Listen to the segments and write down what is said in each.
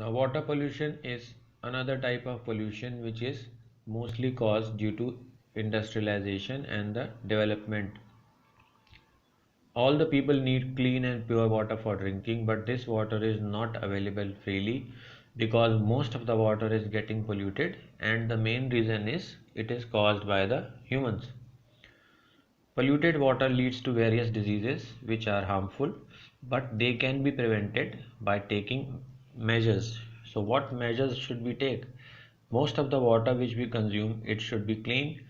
Now, water pollution is another type of pollution which is mostly caused due to industrialization and the development. All the people need clean and pure water for drinking, but this water is not available freely because most of the water is getting polluted, and the main reason is it is caused by the humans. Polluted water leads to various diseases which are harmful, but they can be prevented by taking measures. So what measures should we take? Most of the water which we consume, it should be clean,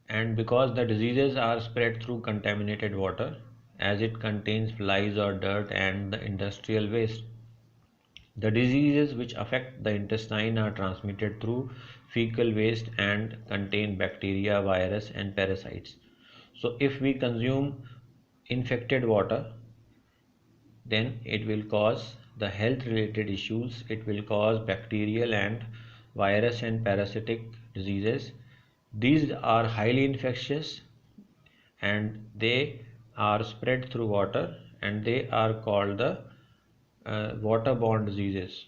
and because the diseases are spread through contaminated water as it contains flies or dirt and the industrial waste. The diseases which affect the intestine are transmitted through fecal waste and contain bacteria, virus and parasites. So if we consume infected water, then it will cause the health related issues. It will cause bacterial and virus and parasitic diseases. These are highly infectious and they are spread through water, and they are called the waterborne diseases.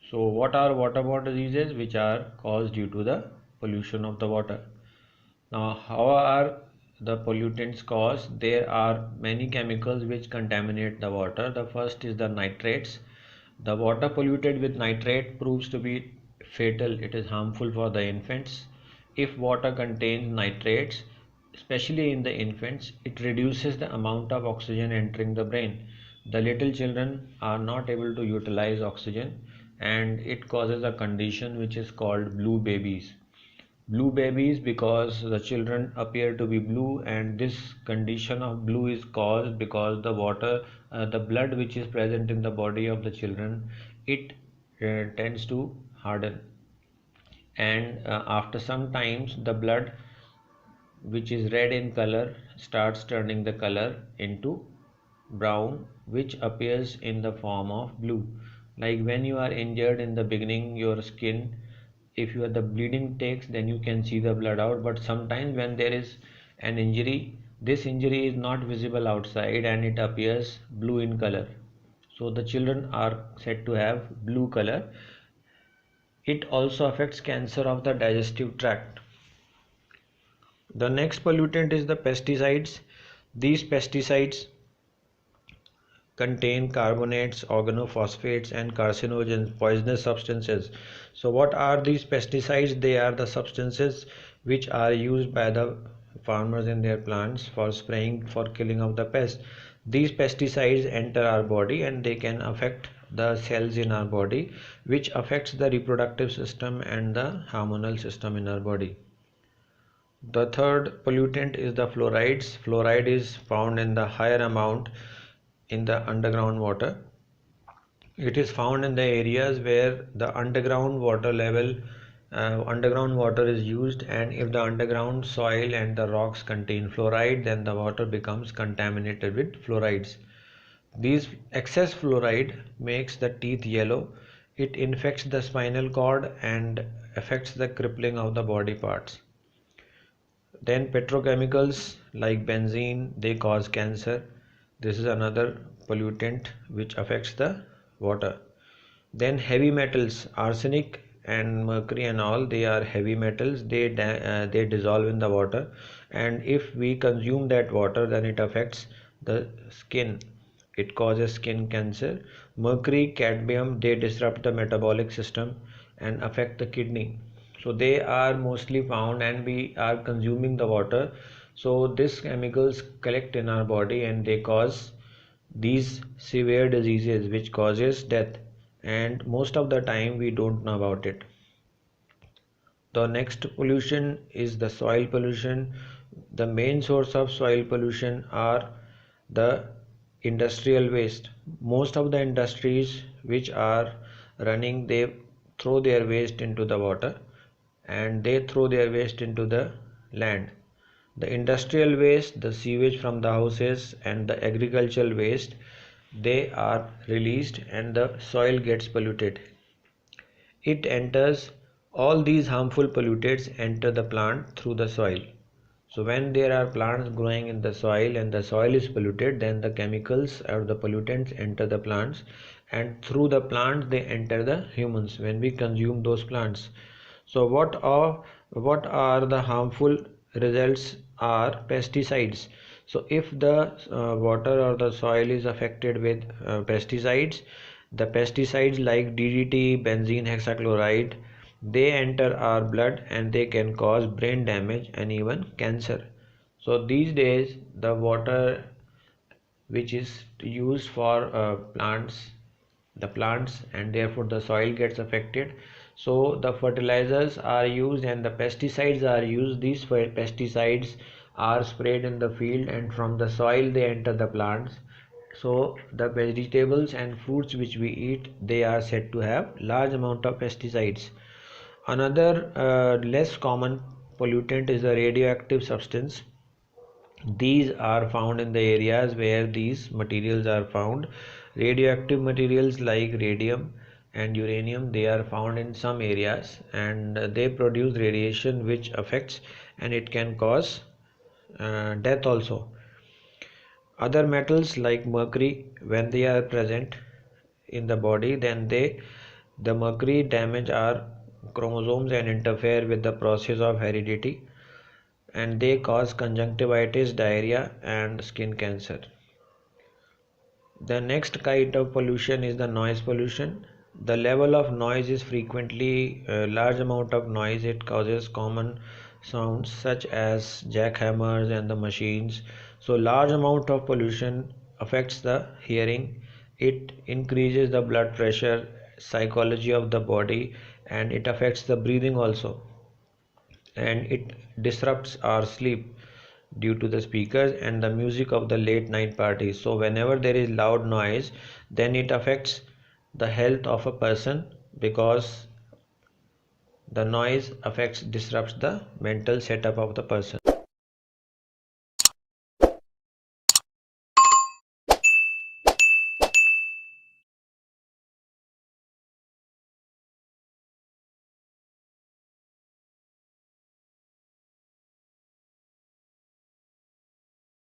So what are waterborne diseases? Which are caused due to the pollution of the water. Now, how are the pollutants caused? There are many chemicals which contaminate the water. The first is the nitrates. The water polluted with nitrate proves to be fatal. It is harmful for the infants. If water contains nitrates, especially in the infants, it reduces the amount of oxygen entering the brain. The little children are not able to utilize oxygen, and it causes a condition which is called blue babies. Blue babies because the children appear to be blue, and this condition of blue is caused because the water, the blood which is present in the body of the children, it tends to harden, and after some times the blood which is red in color starts turning the color into brown, which appears in the form of blue. Like when you are injured in the beginning, your skin, if you are the bleeding takes, then you can see the blood out, but sometimes when there is an injury, this injury is not visible outside and it appears blue in color. So the children are said to have blue color. It also affects cancer of the digestive tract. The next pollutant is the pesticides. These pesticides contain carbonates, organophosphates and carcinogens, poisonous substances. So what are these pesticides? They are the substances which are used by the farmers in their plants for spraying, for killing of the pests. These pesticides enter our body and they can affect the cells in our body, which affects the reproductive system and the hormonal system in our body. The third pollutant is the fluorides. Fluoride is found in the higher amount in the underground water. It is found in the areas where the underground water level, underground water is used, and if the underground soil and the rocks contain fluoride, then the water becomes contaminated with fluorides. These excess fluoride makes the teeth yellow. It infects the spinal cord and affects the crippling of the body parts. Then petrochemicals like benzene, they cause cancer. This is another pollutant which affects the water. Then heavy metals, arsenic and mercury and all, they are heavy metals. They dissolve in the water, and if we consume that water, then it affects the skin. It causes skin cancer. Mercury, cadmium, they disrupt the metabolic system and affect the kidney. So they are mostly found, and we are consuming the water. So these chemicals collect in our body and they cause these severe diseases which causes death, and most of the time we don't know about it. The next pollution is the soil pollution. The main source of soil pollution are the industrial waste. Most of the industries which are running, they throw their waste into the water and they throw their waste into the land. The industrial waste, the sewage from the houses and the agricultural waste, they are released and the soil gets polluted. It enters, all these harmful pollutants enter the plant through the soil. So when there are plants growing in the soil and the soil is polluted, then the chemicals or the pollutants enter the plants and through the plants they enter the humans when we consume those plants. So what are the harmful results are pesticides. So if the water or the soil is affected with pesticides, the pesticides like DDT, benzene hexachloride, they enter our blood and they can cause brain damage and even cancer. So these days the water which is used for plants and therefore the soil gets affected. So the fertilizers are used and the pesticides are used. These pesticides are sprayed in the field and from the soil they enter the plants. So the vegetables and fruits which we eat, they are said to have large amount of pesticides. Another less common pollutant is a radioactive substance. These are found in the areas where these materials are found. Radioactive materials like radium and uranium, they are found in some areas and they produce radiation which affects and it can cause death also. Other metals like mercury, when they are present in the body, then the mercury damage our chromosomes and interfere with the process of heredity, and they cause conjunctivitis, diarrhea and skin cancer. The next kind of pollution is the noise pollution. The level of noise is frequently a large amount of noise. It causes common sounds such as jackhammers and the machines. So large amount of pollution affects the hearing. It increases the blood pressure, psychology of the body, and it affects the breathing also, and it disrupts our sleep due to the speakers and the music of the late night parties. So whenever there is loud noise, then it affects the health of a person, because the noise disrupts the mental setup of the person.